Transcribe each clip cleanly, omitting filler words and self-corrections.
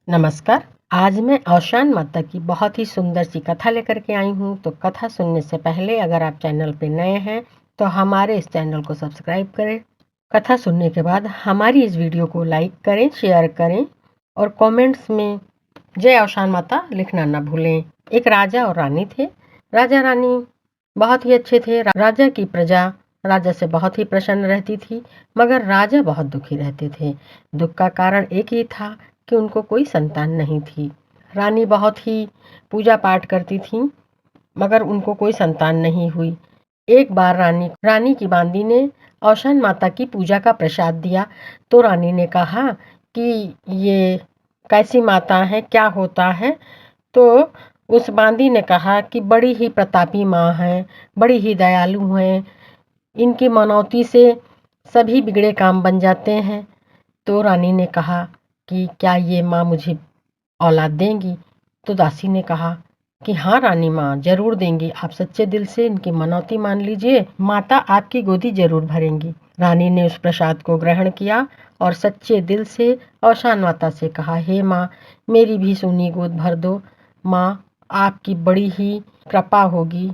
नमस्कार। आज मैं औशान माता की बहुत ही सुंदर सी कथा लेकर के आई हूँ। तो कथा सुनने से पहले अगर आप चैनल पे नए हैं तो हमारे इस चैनल को सब्सक्राइब करें। कथा सुनने के बाद हमारी इस वीडियो को लाइक करें, शेयर करें और कमेंट्स में जय औशान माता लिखना ना भूलें। एक राजा और रानी थे। राजा रानी बहुत ही अच्छे थे। राजा की प्रजा राजा से बहुत ही प्रसन्न रहती थी, मगर राजा बहुत दुखी रहते थे। दुख का कारण एक ही था कि उनको कोई संतान नहीं थी। रानी बहुत ही पूजा पाठ करती थी, मगर उनको कोई संतान नहीं हुई। एक बार रानी की बांदी ने औशान माता की पूजा का प्रसाद दिया। तो रानी ने कहा कि ये कैसी माता है, क्या होता है? तो उस बांदी ने कहा कि बड़ी ही प्रतापी माँ है, बड़ी ही दयालु हैं, इनकी मनौती से सभी बिगड़े काम बन जाते हैं। तो रानी ने कहा कि क्या ये माँ मुझे औलाद देंगी? तो दासी ने कहा कि हाँ रानी माँ, जरूर देंगी। आप सच्चे दिल से इनकी मनौती मान लीजिए, माता आपकी गोदी जरूर भरेंगी। रानी ने उस प्रसाद को ग्रहण किया और सच्चे दिल से औशान माता से कहा, हे माँ, मेरी भी सूनी गोद भर दो। माँ, आपकी बड़ी ही कृपा होगी।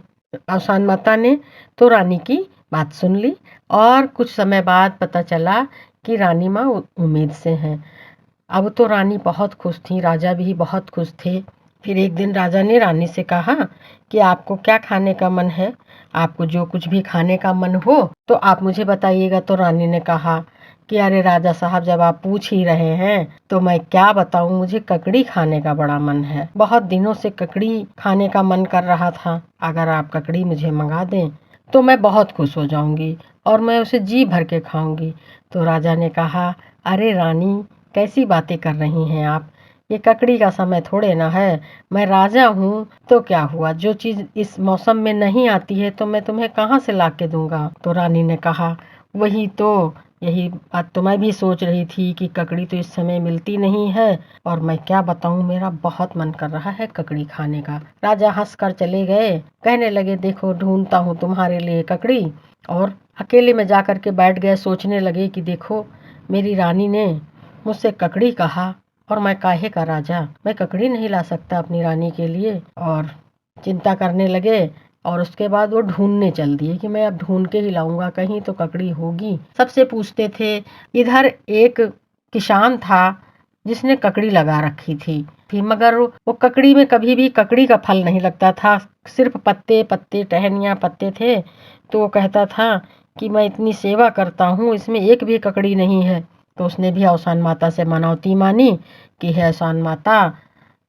औशान माता ने तो रानी की बात सुन ली और कुछ समय बाद पता चला कि रानी माँ उम्मीद से हैं। अब तो रानी बहुत खुश थी, राजा भी बहुत खुश थे। फिर एक दिन राजा ने रानी से कहा कि आपको क्या खाने का मन है? आपको जो कुछ भी खाने का मन हो तो आप मुझे बताइएगा। तो रानी ने कहा कि अरे राजा साहब, जब आप पूछ ही रहे हैं तो मैं क्या बताऊं, मुझे ककड़ी खाने का बड़ा मन है। बहुत दिनों से ककड़ी खाने का मन कर रहा था। अगर आप ककड़ी मुझे मंगा दें तो मैं बहुत खुश हो जाऊंगी और मैं उसे जी भर के खाऊंगी। तो राजा ने कहा, अरे रानी, कैसी बातें कर रही हैं आप? ये ककड़ी का समय थोड़े ना है। मैं राजा हूँ तो क्या हुआ, जो चीज़ इस मौसम में नहीं आती है तो मैं तुम्हें कहाँ से ला के दूंगा? तो रानी ने कहा, वही तो, यही बात तो मैं भी सोच रही थी कि ककड़ी तो इस समय मिलती नहीं है और मैं क्या बताऊं, मेरा बहुत मन कर रहा है ककड़ी खाने का। राजा हंस कर चले गए, कहने लगे, देखो ढूंढता हूँ तुम्हारे लिए ककड़ी। और अकेले में जाकर के बैठ गए, सोचने लगे कि देखो, मेरी रानी ने मुझसे ककड़ी कहा और मैं काहे का राजा, मैं ककड़ी नहीं ला सकता अपनी रानी के लिए। और चिंता करने लगे और उसके बाद वो ढूंढने चल दिए कि मैं अब ढूंढ के ही लाऊंगा, कहीं तो ककड़ी होगी। सबसे पूछते थे। इधर एक किसान था जिसने ककड़ी लगा रखी थी, मगर वो ककड़ी में कभी भी ककड़ी का फल नहीं लगता था, सिर्फ पत्ते पत्ते, टहनियाँ, पत्ते थे। तो वो कहता था कि मैं इतनी सेवा करता हूँ, इसमें एक भी ककड़ी नहीं है। तो उसने भी औशान माता से मनौती मानी कि हे औशान माता,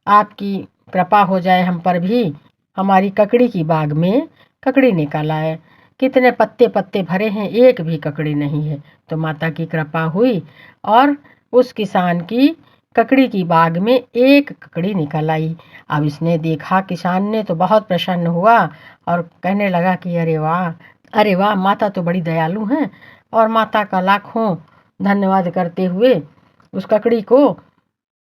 आपकी कृपा हो जाए हम पर भी, हमारी ककड़ी की बाग में ककड़ी निकल आए। कितने पत्ते पत्ते भरे हैं, एक भी ककड़ी नहीं है। तो माता की कृपा हुई और उस किसान की ककड़ी की बाग में एक ककड़ी निकल आई। अब इसने देखा, किसान ने, तो बहुत प्रसन्न हुआ और कहने लगा कि अरे वाह, अरे वाह, माता तो बड़ी दयालु हैं। और माता का लाखों धन्यवाद करते हुए उस ककड़ी को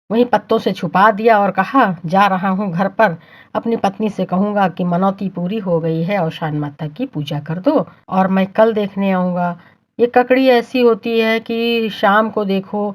वहीं पत्तों से छुपा दिया और कहा, जा रहा हूँ घर पर, अपनी पत्नी से कहूँगा कि मनौती पूरी हो गई है, औशान माता की पूजा कर दो और मैं कल देखने आऊँगा। ये ककड़ी ऐसी होती है कि शाम को देखो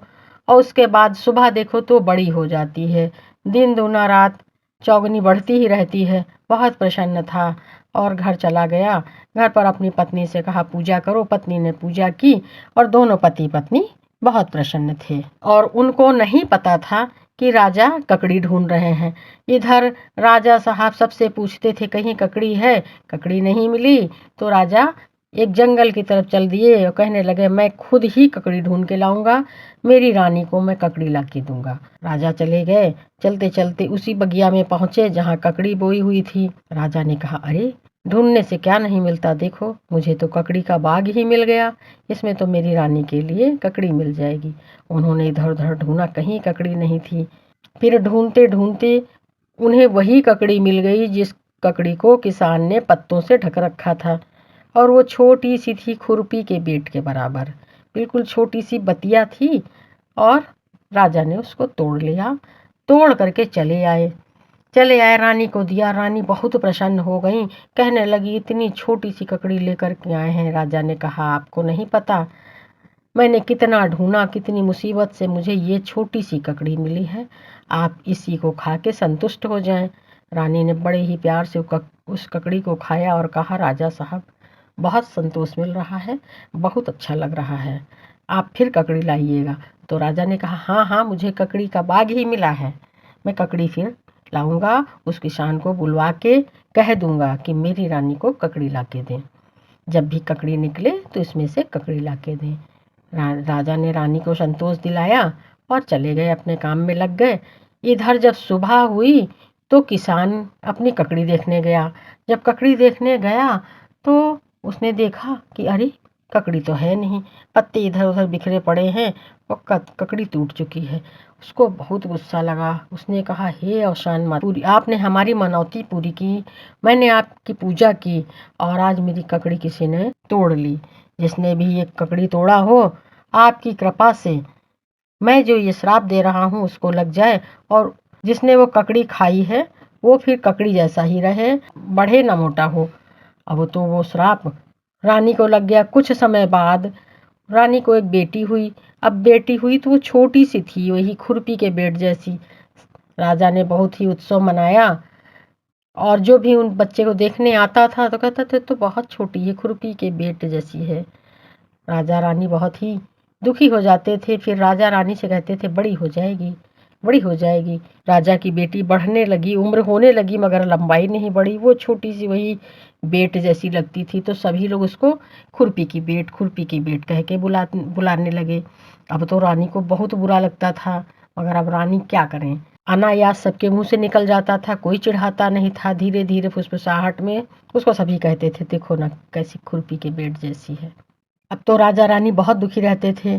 और उसके बाद सुबह देखो तो बड़ी हो जाती है, दिन दूना रात चौगनी बढ़ती ही रहती है। बहुत प्रसन्न था और घर चला गया। घर पर अपनी पत्नी से कहा, पूजा करो। पत्नी ने पूजा की और दोनों पति पत्नी बहुत प्रसन्न थे और उनको नहीं पता था कि राजा ककड़ी ढूंढ रहे हैं। इधर राजा साहब सबसे पूछते थे, कहीं ककड़ी है? ककड़ी नहीं मिली तो राजा एक जंगल की तरफ चल दिए और कहने लगे, मैं खुद ही ककड़ी ढूंढ के लाऊंगा, मेरी रानी को मैं ककड़ी ला के दूंगा। राजा चले गए। चलते चलते उसी बगिया में पहुंचे जहां ककड़ी बोई हुई थी। राजा ने कहा, अरे, ढूंढने से क्या नहीं मिलता, देखो मुझे तो ककड़ी का बाग ही मिल गया, इसमें तो मेरी रानी के लिए ककड़ी मिल जाएगी। उन्होंने इधर उधर ढूंढा, कहीं ककड़ी नहीं थी। फिर ढूंढते ढूंढते उन्हें वही ककड़ी मिल गई जिस ककड़ी को किसान ने पत्तों से ढक रखा था। और वो छोटी सी थी, खुरपी के बेट के बराबर, बिल्कुल छोटी सी बतिया थी। और राजा ने उसको तोड़ लिया, तोड़ करके चले आए, रानी को दिया। रानी बहुत प्रसन्न हो गई, कहने लगी, इतनी छोटी सी ककड़ी लेकर के आए हैं। राजा ने कहा, आपको नहीं पता, मैंने कितना ढूंढा, कितनी मुसीबत से मुझे ये छोटी सी ककड़ी मिली है, आप इसी को खा के संतुष्ट हो जाएं। रानी ने बड़े ही प्यार से उस ककड़ी को खाया और कहा, राजा साहब, बहुत संतोष मिल रहा है, बहुत अच्छा लग रहा है, आप फिर ककड़ी लाइएगा। तो राजा ने कहा, हाँ हाँ, मुझे ककड़ी का बाग ही मिला है, मैं ककड़ी फिर लाऊंगा, उस किसान को बुलवा के कह दूंगा कि मेरी रानी को ककड़ी ला के दें। जब भी ककड़ी निकले तो इसमें से ककड़ी ला के दें। राजा ने रानी को संतोष दिलाया और चले गए, अपने काम में लग गए। इधर जब सुबह हुई तो किसान अपनी ककड़ी देखने गया। जब ककड़ी देखने गया तो उसने देखा कि अरे, ककड़ी तो है नहीं, पत्ते इधर उधर बिखरे पड़े हैं और ककड़ी टूट चुकी है। उसको बहुत गुस्सा लगा। उसने कहा, हे औशान माता, आपने हमारी मनौती पूरी की, मैंने आपकी पूजा की और आज मेरी ककड़ी किसी ने तोड़ ली। जिसने भी ये ककड़ी तोड़ा हो, आपकी कृपा से मैं जो ये श्राप दे रहा हूँ उसको लग जाए, और जिसने वो ककड़ी खाई है वो फिर ककड़ी जैसा ही रहे, बढ़े ना मोटा हो। अब तो वो श्राप रानी को लग गया। कुछ समय बाद रानी को एक बेटी हुई। अब बेटी हुई तो वो छोटी सी थी, वही खुरपी के बेट जैसी। राजा ने बहुत ही उत्सव मनाया और जो भी उन बच्चे को देखने आता था तो कहता था, तो बहुत छोटी है, खुरपी के बेट जैसी है। राजा रानी बहुत ही दुखी हो जाते थे। फिर राजा रानी से कहते थे, बड़ी हो जाएगी, बड़ी हो जाएगी। राजा की बेटी बढ़ने लगी, उम्र होने लगी, मगर लंबाई नहीं बढ़ी, वो छोटी सी वही बेट जैसी लगती थी। तो सभी लोग उसको खुरपी की बेट, खुरपी की बेट कह के बुलाने लगे। अब तो रानी को बहुत बुरा लगता था, मगर अब रानी क्या करें, अनायास सबके मुंह से निकल जाता था, कोई चिढ़ाता नहीं था। धीरे धीरे फुसफुसाहट में उसको सभी कहते थे, देखो ना कैसी खुरपी के बेट जैसी है। अब तो राजा रानी बहुत दुखी रहते थे,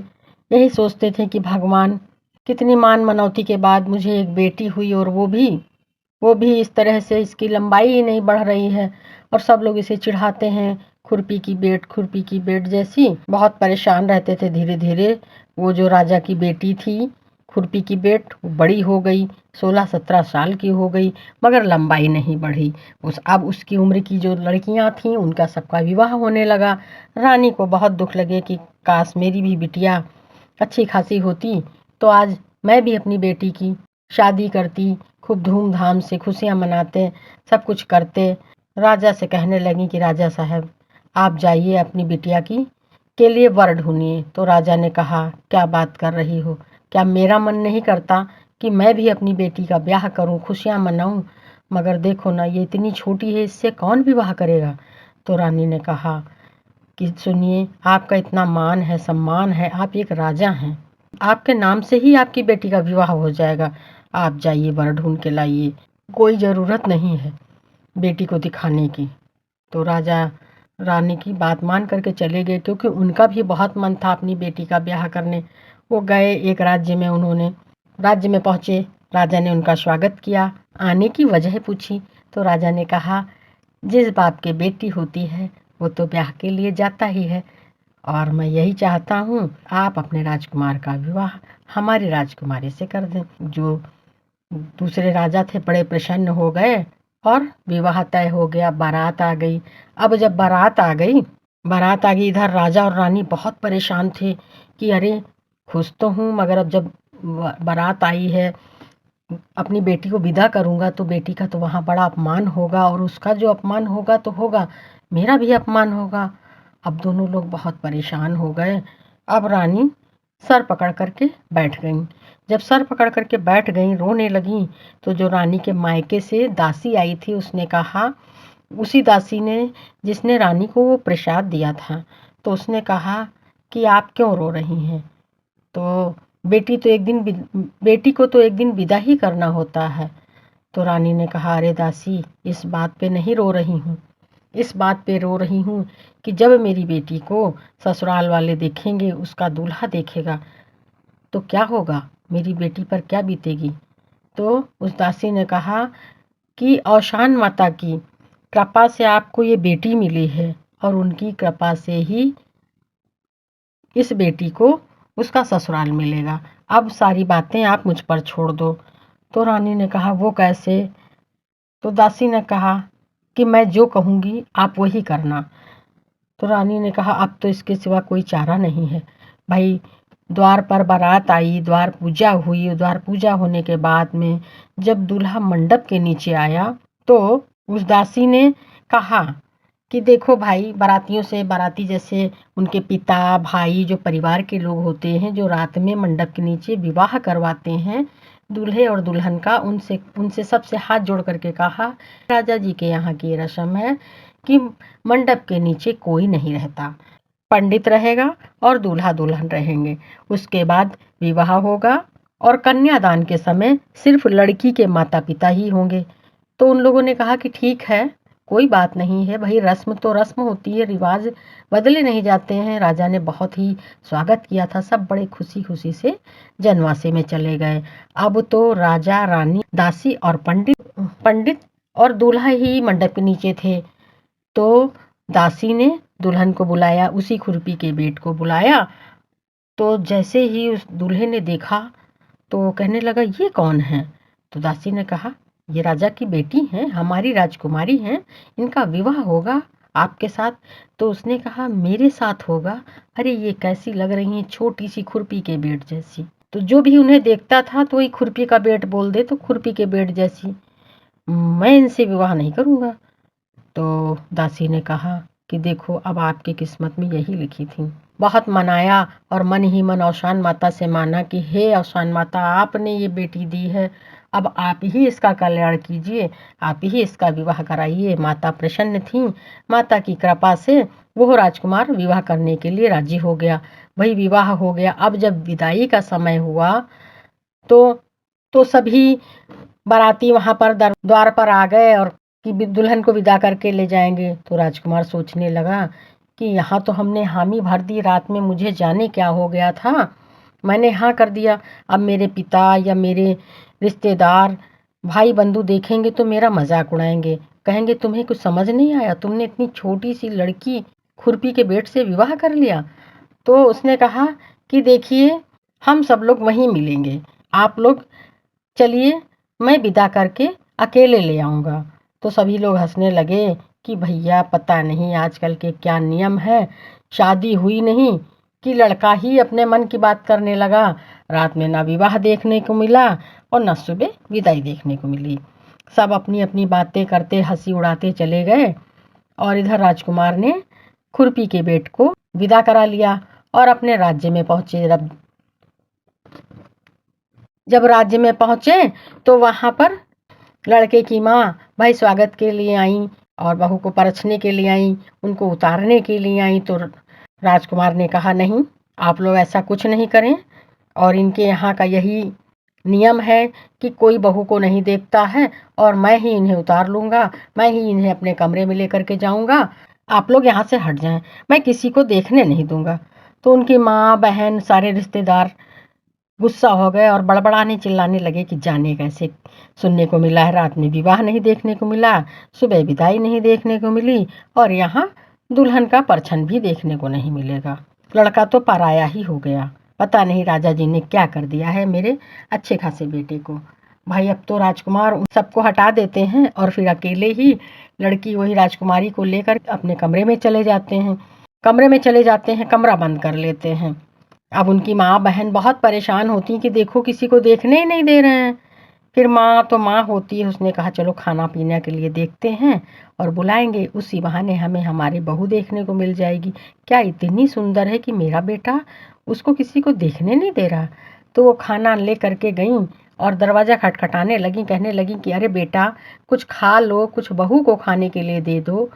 यही सोचते थे कि भगवान, कितनी मान मनौती के बाद मुझे एक बेटी हुई और वो भी इस तरह से, इसकी लंबाई ही नहीं बढ़ रही है और सब लोग इसे चिढ़ाते हैं, खुरपी की बेट, खुरपी की बेट जैसी। बहुत परेशान रहते थे। धीरे धीरे वो जो राजा की बेटी थी, खुरपी की बेट, बड़ी हो गई, 16-17 साल की हो गई, मगर लंबाई नहीं बढ़ी। अब उसकी उम्र की जो लड़कियां थीं उनका सबका विवाह होने लगा। रानी को बहुत दुख लगे कि काश मेरी भी बिटिया अच्छी खासी होती, तो आज मैं भी अपनी बेटी की शादी करती, खूब धूमधाम से खुशियां मनाते, सब कुछ करते। राजा से कहने लगी कि राजा साहब, आप जाइए अपनी बिटिया की के लिए वर ढूंढिए। तो राजा ने कहा, क्या बात कर रही हो, क्या मेरा मन नहीं करता कि मैं भी अपनी बेटी का ब्याह करूं, खुशियां मनाऊं, मगर देखो ना, ये इतनी छोटी है, इससे कौन विवाह करेगा। तो रानी ने कहा कि सुनिए, आपका इतना मान है, सम्मान है, आप एक राजा हैं, आपके नाम से ही आपकी बेटी का विवाह हो जाएगा, आप जाइए वर ढूंढ के लाइए, कोई ज़रूरत नहीं है बेटी को दिखाने की। तो राजा रानी की बात मान करके चले गए, क्योंकि उनका भी बहुत मन था अपनी बेटी का ब्याह करने। वो गए एक राज्य में, उन्होंने राज्य में पहुँचे। राजा ने उनका स्वागत किया, आने की वजह पूछी। तो राजा ने कहा, जिस बाप की बेटी होती है वो तो ब्याह के लिए जाता ही है, और मैं यही चाहता हूँ आप अपने राजकुमार का विवाह हमारी राजकुमारी से कर दें। जो दूसरे राजा थे बड़े प्रसन्न हो गए और विवाह तय हो गया। बारात आ गई। अब जब बारात आ गई, इधर राजा और रानी बहुत परेशान थे कि अरे, खुश तो हूँ, मगर अब जब बारात आई है, अपनी बेटी को विदा करूंगा तो बेटी का तो वहाँ बड़ा अपमान होगा, और उसका जो अपमान होगा तो होगा, मेरा भी अपमान होगा। अब दोनों लोग बहुत परेशान हो गए। अब रानी सर पकड़ करके बैठ गईं। जब सर पकड़ करके बैठ गईं, रोने लगीं, तो जो रानी के मायके से दासी आई थी उसने कहा, उसी दासी ने जिसने रानी को वो प्रसाद दिया था, तो उसने कहा कि आप क्यों रो रही हैं, तो बेटी को तो एक दिन विदा ही करना होता है। तो रानी ने कहा, अरे दासी, इस बात पे नहीं रो रही हूँ, इस बात पे रो रही हूँ कि जब मेरी बेटी को ससुराल वाले देखेंगे, उसका दूल्हा देखेगा, तो क्या होगा, मेरी बेटी पर क्या बीतेगी। तो उस दासी ने कहा कि औशान माता की कृपा से आपको ये बेटी मिली है, और उनकी कृपा से ही इस बेटी को उसका ससुराल मिलेगा। अब सारी बातें आप मुझ पर छोड़ दो। तो रानी ने कहा, वो कैसे। तो दासी ने कहा कि मैं जो कहूँगी आप वही करना। तो रानी ने कहा, अब तो इसके सिवा कोई चारा नहीं है, भाई द्वार पर बारात आई, द्वार पूजा हुई। द्वार पूजा होने के बाद में जब दूल्हा मंडप के नीचे आया तो उस दासी ने कहा कि देखो भाई, बारातियों से, बाराती जैसे उनके पिता, भाई, जो परिवार के लोग होते हैं, जो रात में मंडप के नीचे विवाह करवाते हैं दूल्हे और दुल्हन का, उनसे उनसे सबसे हाथ जोड़ करके कहा, राजा जी के यहाँ की रस्म है कि मंडप के नीचे कोई नहीं रहता, पंडित रहेगा और दूल्हा दुल्हन रहेंगे। उसके बाद विवाह होगा और कन्यादान के समय सिर्फ लड़की के माता पिता ही होंगे। तो उन लोगों ने कहा कि ठीक है, कोई बात नहीं है भाई, रस्म तो रस्म होती है, रिवाज बदले नहीं जाते हैं। राजा ने बहुत ही स्वागत किया था, सब बड़े खुशी खुशी से जनवासे में चले गए। अब तो राजा, रानी, दासी और पंडित और दूल्हा ही मंडप के नीचे थे। तो दासी ने दुल्हन को बुलाया, उसी खुरपी के बेट को बुलाया। तो जैसे ही उस दूल्हे ने देखा तो कहने लगा, ये कौन है? तो दासी ने कहा, ये राजा की बेटी हैं, हमारी राजकुमारी हैं, इनका विवाह होगा आपके साथ। तो उसने कहा, मेरे साथ होगा? अरे ये कैसी लग रही हैं, छोटी सी खुरपी के बेट जैसी। तो जो भी उन्हें देखता था तो वही खुरपी का बेट बोल दे, तो खुरपी के बेट जैसी, मैं इनसे विवाह नहीं करूंगा। तो दासी ने कहा कि देखो, अब आपकी किस्मत में यही लिखी थी। बहुत मनाया और मन ही मन औशान माता से माना कि हे औशान माता, आपने ये बेटी दी है, अब आप ही इसका कल्याण कीजिए, आप ही इसका विवाह कराइए। माता प्रसन्न थीं। माता की कृपा से वो राजकुमार विवाह करने के लिए राजी हो गया। वही विवाह हो गया। अब जब विदाई का समय हुआ तो सभी बाराती वहां पर द्वार पर आ गए और कि दुल्हन को विदा करके ले जाएंगे। तो राजकुमार सोचने लगा कि यहाँ तो हमने हामी भर दी, रात में मुझे जाने क्या हो गया था, मैंने हाँ कर दिया। अब मेरे पिता या मेरे रिश्तेदार, भाई बंधु देखेंगे तो मेरा मजाक उड़ाएंगे, कहेंगे तुम्हें कुछ समझ नहीं आया, तुमने इतनी छोटी सी लड़की खुरपी के बेट से विवाह कर लिया। तो उसने कहा कि देखिए, हम सब लोग वहीं मिलेंगे, आप लोग चलिए, मैं विदा करके अकेले ले आऊँगा। तो सभी लोग हंसने लगे कि भैया, पता नहीं आजकल के क्या नियम है, शादी हुई नहीं कि लड़का ही अपने मन की बात करने लगा। रात में ना विवाह देखने को मिला और न सुबह विदाई देखने को मिली। सब अपनी अपनी बातें करते, हंसी उड़ाते चले गए और इधर राजकुमार ने खुरपी के बेट को विदा करा लिया और अपने राज्य में पहुंचे। जब राज्य में पहुंचे तो वहां पर लड़के की माँ भाई स्वागत के लिए आई और बहू को परछने के लिए आई, उनको उतारने के लिए आई। तो राजकुमार ने कहा, नहीं, आप लोग ऐसा कुछ नहीं करें, और इनके यहाँ का यही नियम है कि कोई बहू को नहीं देखता है और मैं ही इन्हें उतार लूँगा, मैं ही इन्हें अपने कमरे में लेकर के जाऊँगा, आप लोग यहाँ से हट जाएं, मैं किसी को देखने नहीं दूँगा। तो उनकी माँ, बहन, सारे रिश्तेदार गुस्सा हो गए और बड़बड़ाने चिल्लाने लगे कि जाने कैसे, सुनने को मिला है रात में विवाह नहीं देखने को मिला, सुबह विदाई नहीं देखने को मिली और यहाँ दुल्हन का परछन भी देखने को नहीं मिलेगा। लड़का तो पराया ही हो गया। पता नहीं राजा जी ने क्या कर दिया है मेरे अच्छे खासे बेटे को। भाई अब तो राजकुमार उन सबको हटा देते हैं और फिर अकेले ही लड़की वही राजकुमारी को लेकर अपने कमरे में चले जाते हैं। कमरा बंद कर लेते हैं। अब उनकी माँ बहन बहुत परेशान होती कि देखो, किसी को देखने ही नहीं दे रहे हैं। फिर माँ तो माँ होती है, उसने कहा चलो खाना पीने के लिए देखते हैं और बुलाएंगे, उसी बहाने हमें हमारी बहू देखने को मिल जाएगी। क्या इतनी सुंदर है कि मेरा बेटा उसको किसी को देखने नहीं दे रहा। तो वो खाना ले करके गई और दरवाज़ा खटखटाने लगी, कहने लगी कि अरे बेटा, कुछ खा लो, कुछ बहू को खाने के लिए दे दो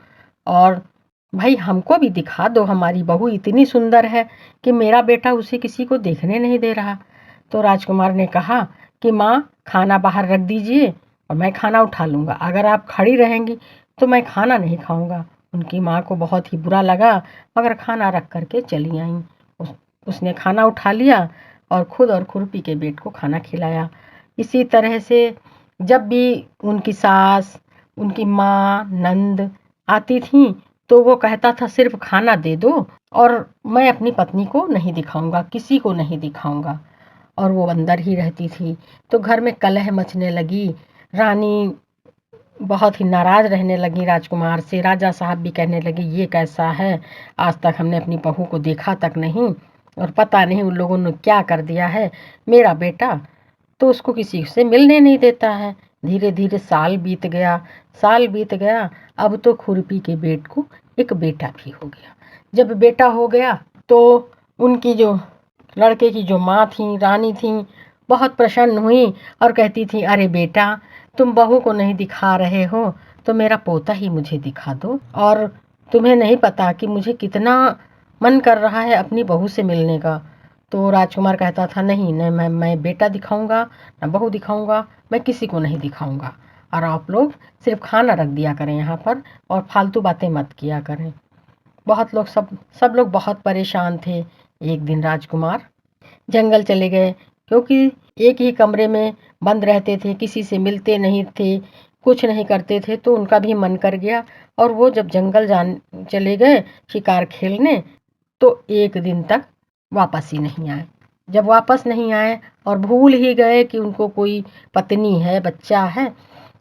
और भाई हमको भी दिखा दो, हमारी बहू इतनी सुंदर है कि मेरा बेटा उसे किसी को देखने नहीं दे रहा। तो राजकुमार ने कहा कि माँ, खाना बाहर रख दीजिए और मैं खाना उठा लूँगा, अगर आप खड़ी रहेंगी तो मैं खाना नहीं खाऊंगा। उनकी माँ को बहुत ही बुरा लगा मगर खाना रख करके चली आई। उसने खाना उठा लिया और खुद और खुरपी के बेट को खाना खिलाया। इसी तरह से जब भी उनकी सास, उनकी माँ, नंद आती थी तो वो कहता था सिर्फ खाना दे दो और मैं अपनी पत्नी को नहीं दिखाऊंगा, किसी को नहीं दिखाऊंगा, और वो अंदर ही रहती थी। तो घर में कलह मचने लगी। रानी बहुत ही नाराज रहने लगी राजकुमार से। राजा साहब भी कहने लगे, ये कैसा है, आज तक हमने अपनी बहू को देखा तक नहीं, और पता नहीं उन लोगों ने क्या कर दिया है। मेरा बेटा तो उसको किसी से मिलने नहीं देता है। धीरे धीरे साल बीत गया, साल बीत गया। अब तो खुरपी के बेट को एक बेटा भी हो गया। जब बेटा हो गया तो उनकी जो लड़के की जो माँ थी, रानी थी, बहुत प्रसन्न हुई और कहती थी, अरे बेटा, तुम बहू को नहीं दिखा रहे हो तो मेरा पोता ही मुझे दिखा दो। और तुम्हें नहीं पता कि मुझे कितना मन कर रहा है अपनी बहू से मिलने का। तो राजकुमार कहता था, नहीं नहीं, मैं बेटा दिखाऊंगा, ना बहू दिखाऊंगा, मैं किसी को नहीं दिखाऊंगा। और आप लोग सिर्फ खाना रख दिया करें यहाँ पर और फालतू बातें मत किया करें। बहुत लोग सब लोग बहुत परेशान थे। एक दिन राजकुमार जंगल चले गए, क्योंकि एक ही कमरे में बंद रहते थे, किसी से मिलते नहीं थे, कुछ नहीं करते थे, तो उनका भी मन कर गया। और वो जब जंगल चले गए शिकार खेलने, तो एक दिन तक वापस ही नहीं आए। जब वापस नहीं आए और भूल ही गए कि उनको कोई पत्नी है, बच्चा है,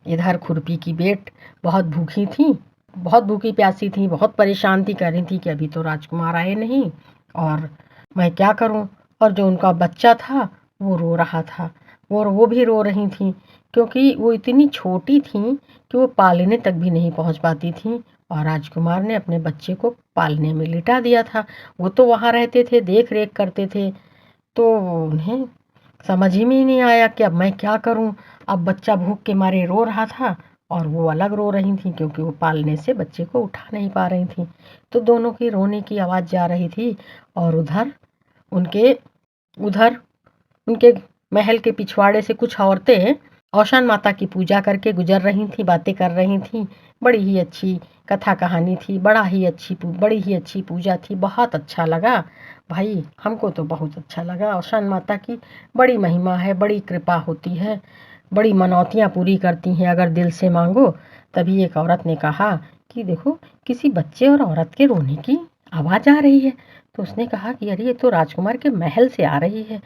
इधर खुरपी की बेट बहुत भूखी थी, बहुत भूखी प्यासी थी, बहुत परेशान थी, कह रही थी कि अभी तो राजकुमार आए नहीं और मैं क्या करूं। और जो उनका बच्चा था वो रो रहा था, वो भी रो रही थी, क्योंकि वो इतनी छोटी थी कि वो पालने तक भी नहीं पहुंच पाती थी। और राजकुमार ने अपने बच्चे को पालने में लिटा दिया था। वो तो वहाँ रहते थे, देख रेख करते थे, तो उन्हें समझ ही में नहीं आया कि अब मैं क्या करूं। अब बच्चा भूख के मारे रो रहा था और वो अलग रो रही थी, क्योंकि वो पालने से बच्चे को उठा नहीं पा रही थी। तो दोनों की रोने की आवाज़ जा रही थी। और उनके उधर उनके महल के पिछवाड़े से कुछ औरतें औशान माता की पूजा करके गुजर रही थी, बातें कर रही थी। बड़ी ही अच्छी कथा कहानी थी, बड़ी ही अच्छी पूजा थी, बहुत अच्छा लगा भाई। हमको तो बहुत अच्छा लगा। औशान माता की बड़ी महिमा है, बड़ी कृपा होती है, बड़ी मनौतियाँ पूरी करती हैं अगर दिल से मांगो। तभी एक औरत ने कहा कि देखो, किसी बच्चे और औरत के रोने की आवाज़ आ रही है। तो उसने कहा कि अरे, ये तो राजकुमार के महल से आ रही है।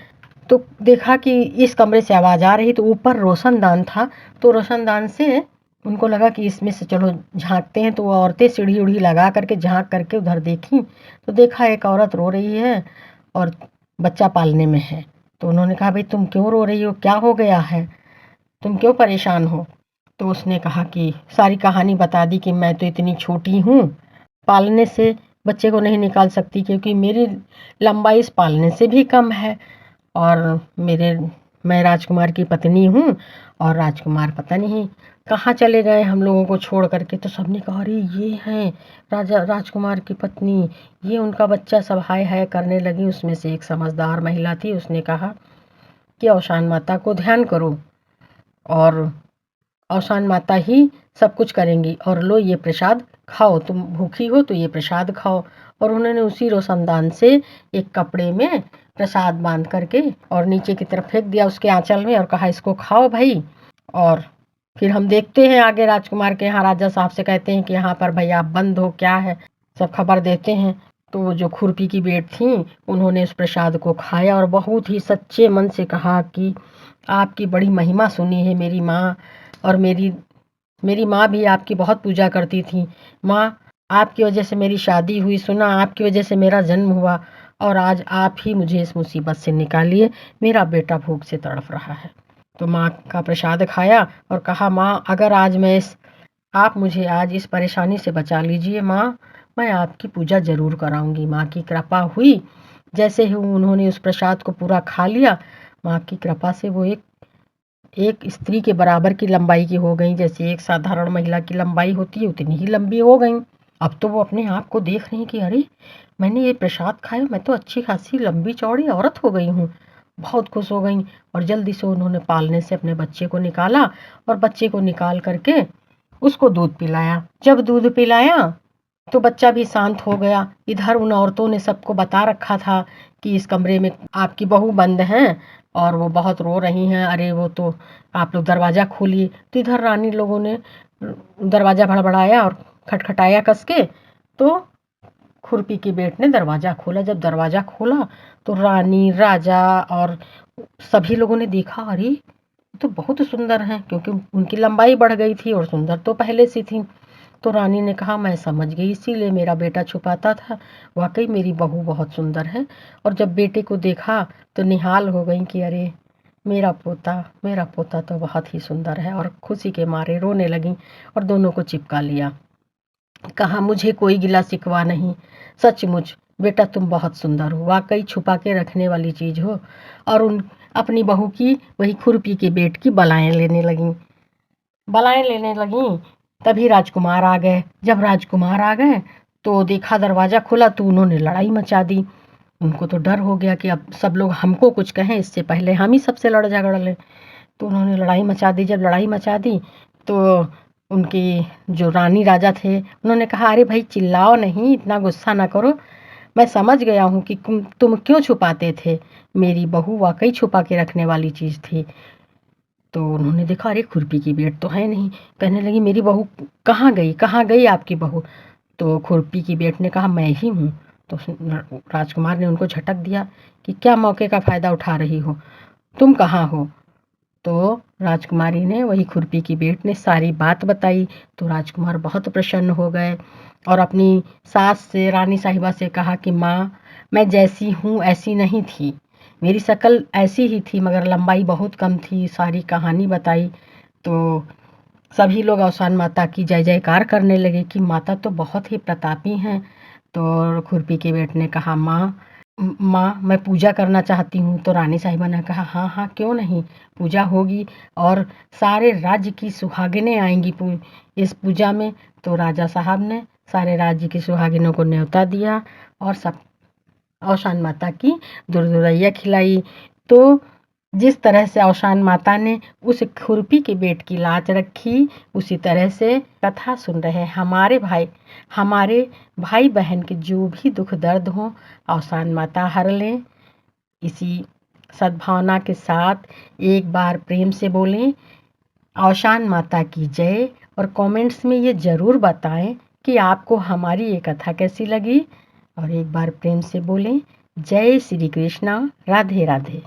तो देखा कि इस कमरे से आवाज़ आ रही, तो ऊपर रोशनदान था, तो रोशनदान से उनको लगा कि इसमें से चलो झांकते हैं। तो वो औरतें सीढ़ी उढ़ी लगा करके झांक करके उधर देखी, तो देखा एक औरत रो रही है और बच्चा पालने में है। तो उन्होंने कहा, भाई तुम क्यों रो रही हो, क्या हो गया है, तुम क्यों परेशान हो। तो उसने कहा कि सारी कहानी बता दी कि मैं तो इतनी छोटी हूँ, पालने से बच्चे को नहीं निकाल सकती, क्योंकि मेरी लंबाई इस पालने से भी कम है। और मैं राजकुमार की पत्नी हूँ और राजकुमार पता नहीं कहाँ चले गए हम लोगों को छोड़ करके। तो सबने कहा, अरे ये हैं राजकुमार की पत्नी, ये उनका बच्चा। सब हाय हाय करने लगी। उसमें से एक समझदार महिला थी, उसने कहा कि औशान माता को ध्यान करो और औशान माता ही सब कुछ करेंगी, और लो ये प्रसाद खाओ, तुम भूखी हो तो ये प्रसाद खाओ। और उन्होंने उसी रोशनदान से एक कपड़े में प्रसाद बांध करके और नीचे की तरफ फेंक दिया उसके आंचल में और कहा, इसको खाओ भाई। और फिर हम देखते हैं आगे राजकुमार के यहाँ राजा साहब से कहते हैं कि यहाँ पर भाई आप बंद हो, क्या है, सब खबर देते हैं। तो वो जो खुरपी की बेट थी, उन्होंने उस प्रसाद को खाया और बहुत ही सच्चे मन से कहा कि आपकी बड़ी महिमा सुनी है मेरी माँ, और मेरी माँ भी आपकी बहुत पूजा करती थी। माँ, आपकी वजह से मेरी शादी हुई, सुना आपकी वजह से मेरा जन्म हुआ, और आज आप ही मुझे इस मुसीबत से निकालिए, मेरा बेटा भूख से तड़फ रहा है। तो माँ का प्रसाद खाया और कहा, माँ, अगर आज आप मुझे आज इस परेशानी से बचा लीजिए माँ, मैं आपकी पूजा ज़रूर कराऊंगी। माँ की कृपा हुई। जैसे ही उन्होंने उस प्रसाद को पूरा खा लिया, माँ की कृपा से वो एक एक स्त्री के बराबर की लंबाई की हो गई। जैसे एक साधारण महिला की लंबाई होती है उतनी ही लंबी हो गई। अब तो वो अपने आप को देख रही कि अरे, मैंने ये प्रसाद खाया, मैं तो अच्छी खासी लंबी चौड़ी औरत हो गई हूँ। बहुत खुश हो गई और जल्दी से उन्होंने पालने से अपने बच्चे को निकाला और बच्चे को निकाल करके उसको दूध पिलाया। जब दूध पिलाया तो बच्चा भी शांत हो गया। इधर उन औरतों ने सबको बता रखा था कि इस कमरे में आपकी बहू बंद हैं और वो बहुत रो रही हैं, अरे वो तो आप लोग दरवाज़ा खोलिए। तो इधर रानी लोगों ने दरवाज़ा भड़बड़ाया और खटखटाया कस के। तो खुरपी की बेट ने दरवाज़ा खोला। जब दरवाज़ा खोला तो रानी, राजा और सभी लोगों ने देखा, अरे ये तो बहुत सुंदर हैं, क्योंकि उनकी लंबाई बढ़ गई थी और सुंदर तो पहले से थी। तो रानी ने कहा मैं समझ गई, इसीलिए मेरा बेटा छुपाता था। वाकई मेरी बहू बहुत सुंदर है। और जब बेटे को देखा तो निहाल हो गई कि अरे मेरा पोता तो बहुत ही सुंदर है, और खुशी के मारे रोने लगी और दोनों को चिपका लिया। कहा मुझे कोई गिला शिकवा नहीं, सचमुच बेटा तुम बहुत सुंदर हो, वाकई छुपा के रखने वाली चीज हो। और उन अपनी बहू की वही खुरपी के बेट की बलाएं लेने लगीं। तभी राजकुमार आ गए। जब राजकुमार आ गए तो देखा दरवाजा खुला तो उन्होंने लड़ाई मचा दी। उनको तो डर हो गया कि अब सब लोग हमको कुछ कहें, इससे पहले हम ही सबसे लड़ झगड़ लें। तो उन्होंने लड़ाई मचा दी। जब लड़ाई मचा दी तो उनकी जो रानी राजा थे उन्होंने कहा अरे भाई चिल्लाओ नहीं, इतना गुस्सा ना करो, मैं समझ गया हूँ कि तुम क्यों छुपाते थे। मेरी बहू वाकई छुपा के रखने वाली चीज़ थी। तो उन्होंने देखा अरे खुरपी की बेट तो है नहीं। कहने लगी मेरी बहू कहाँ गई आपकी बहू। तो खुरपी की बेट ने कहा मैं ही हूँ। तो राजकुमार ने उनको झटक दिया कि क्या मौके का फ़ायदा उठा रही हो, तुम कहाँ हो। तो राजकुमारी ने वही खुरपी की बेट ने सारी बात बताई। तो राजकुमार बहुत प्रसन्न हो गए और अपनी सास से रानी साहिबा से कहा कि माँ मैं जैसी हूँ ऐसी नहीं थी, मेरी शक्ल ऐसी ही थी मगर लंबाई बहुत कम थी। सारी कहानी बताई तो सभी लोग औसान माता की जय जयकार करने लगे कि माता तो बहुत ही प्रतापी हैं। तो खुरपी के बेट ने कहा माँ मैं पूजा करना चाहती हूँ। तो रानी साहिबा ने कहा हाँ हाँ क्यों नहीं, पूजा होगी और सारे राज्य की सुहागिनें आएंगी इस पूजा में। तो राजा साहब ने सारे राज्य की सुहागिनों को न्योता दिया और सब औशान माता की दुर्दुरैया खिलाई। तो जिस तरह से औशान माता ने उस खुरपी के बेट की लाज रखी, उसी तरह से कथा सुन रहे हमारे भाई बहन के जो भी दुख दर्द हो औशान माता हर लें। इसी सद्भावना के साथ एक बार प्रेम से बोलें औशान माता की जय, और कमेंट्स में ये ज़रूर बताएं कि आपको हमारी ये कथा कैसी लगी। और एक बार प्रेम से बोलें जय श्री कृष्णा, राधे राधे।